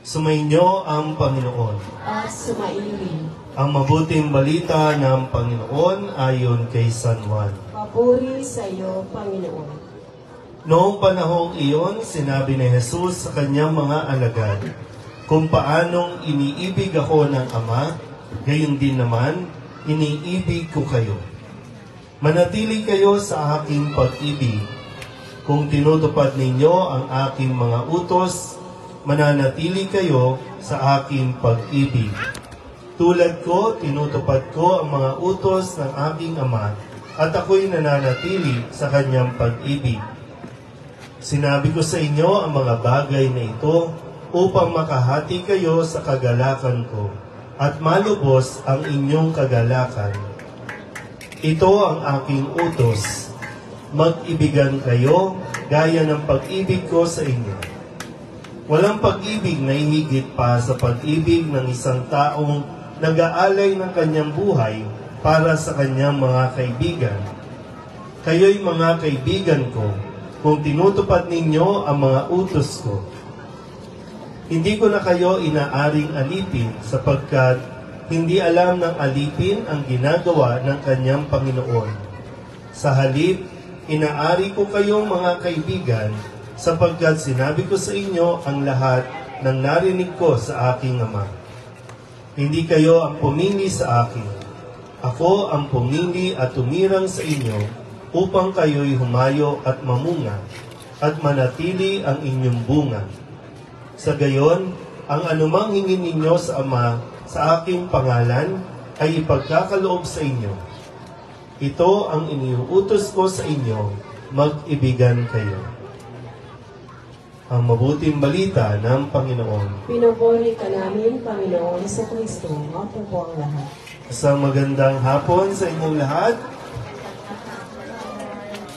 Sumainyo ang Panginoon. At sumaili. Ang mabuting balita ng Panginoon ayon kay San Juan. Papuri sa iyo, Panginoon. Noong panahong iyon, sinabi ni Jesus sa kanyang mga alagad, kung paanong iniibig ako ng Ama, gayon din naman, iniibig ko kayo. Manatili kayo sa aking pag-ibig. Kung tinutupad ninyo ang aking mga utos, mananatili kayo sa aking pag-ibig. Tulad ko, tinutupad ko ang mga utos ng aking Ama, at ako'y nananatili sa kanyang pag-ibig. Sinabi ko sa inyo ang mga bagay na ito upang makahati kayo sa kagalakan ko at malubos ang inyong kagalakan. Ito ang aking utos. Mag-ibigan kayo gaya ng pag-ibig ko sa inyo. Walang pag-ibig na hihigit pa sa pag-ibig ng isang taong nag-aalay ng kanyang buhay para sa kanyang mga kaibigan. Kayo'y mga kaibigan ko kung tinutupad ninyo ang mga utos ko. Hindi ko na kayo inaaring alipin sapagkat hindi alam ng alipin ang ginagawa ng kanyang Panginoon. Sa halip, inaari ko kayong mga kaibigan sapagkat sinabi ko sa inyo ang lahat ng narinig ko sa aking Ama. Hindi kayo ang pumili sa akin. Ako ang pumili at tumirang sa inyo upang kayo'y humayo at mamunga at manatili ang inyong bunga. Sa gayon, ang anumang hingin ninyo sa Ama sa aking pangalan ay ipagkakaloob sa inyo. Ito ang iniuutos ko sa inyo, mag-ibigan kayo. Ang mabuting balita ng Panginoon. Pinupuri ka namin, Panginoon sa Kristo. Ako po ang lahat. Isang magandang hapon sa inyong lahat.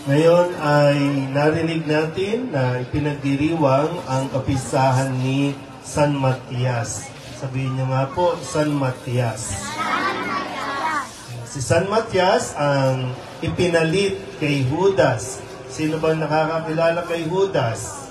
Ngayon ay narinig natin na ipinagdiriwang ang kapistahan ni San Matias. Sabihin niyo nga po, San Matias. Si San Matias ang ipinalit kay Judas. Sino ba nakakakilala kay Judas?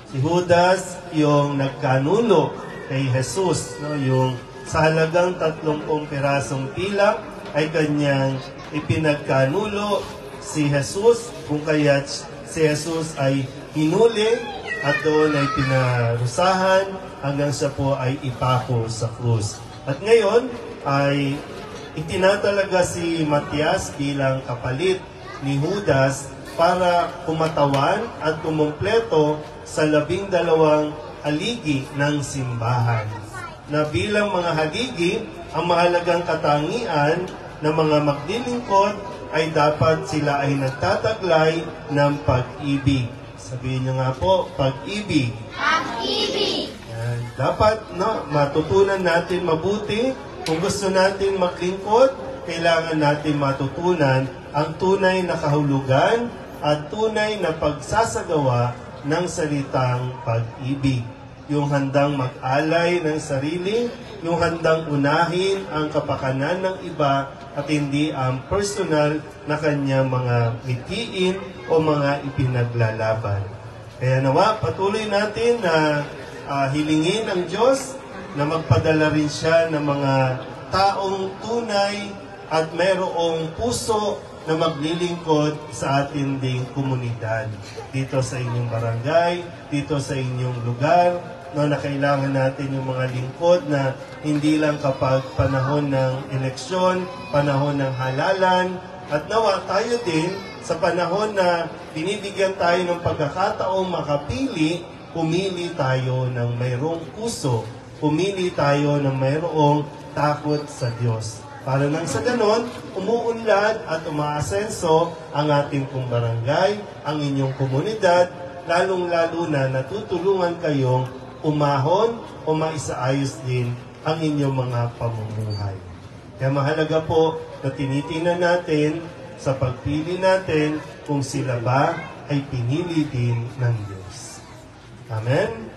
Si Judas yung nagkanulo kay Jesus, no? Yung sa halagang 30 pirasong pilak ay kanyang ipinagkanulo si Jesus, kung kaya si Jesus ay hinuli at doon ay pinarusahan hanggang siya po ay ipako sa krus. At ngayon ay itinatalaga si Matias bilang kapalit ni Judas para kumatawan at kumumpleto sa 12 haligi ng simbahan. Na bilang mga haligi, ang mahalagang katangian ng mga maglilingkod ay dapat sila ay nagtataglay ng pag-ibig. Sabihin niyo nga po, pag-ibig. Pag-ibig! Yan. Dapat matutunan natin mabuti. Kung gusto natin maglingkod, kailangan natin matutunan ang tunay na kahulugan at tunay na pagsasagawa ng salitang pag-ibig. Yung handang mag-alay ng sarili, yung handang unahin ang kapakanan ng iba at hindi ang personal na kanyang mga mitiin o mga ipinaglalaban. Kaya nawa, patuloy natin na hilingin ang Diyos na magpadala rin siya ng mga taong tunay at mayroong puso na maglilingkod sa ating ding komunidad. Dito sa inyong barangay, dito sa inyong lugar, na kailangan natin yung mga lingkod na hindi lang kapag panahon ng eleksyon, panahon ng halalan, at nawa tayo din sa panahon na binibigyan tayo ng pagkakataong makapili, pumili tayo ng mayroong puso, pumili tayo ng mayroong takot sa Diyos. Para nang sa ganon, umuunlad at umaasenso ang ating pong barangay, ang inyong komunidad, lalong-lalo na natutulungan kayong umahon o maisaayos din ang inyong mga pamumuhay. Kaya mahalaga po na tinitingnan natin sa pagpili natin kung sila ba ay pinili din ng Diyos. Amen?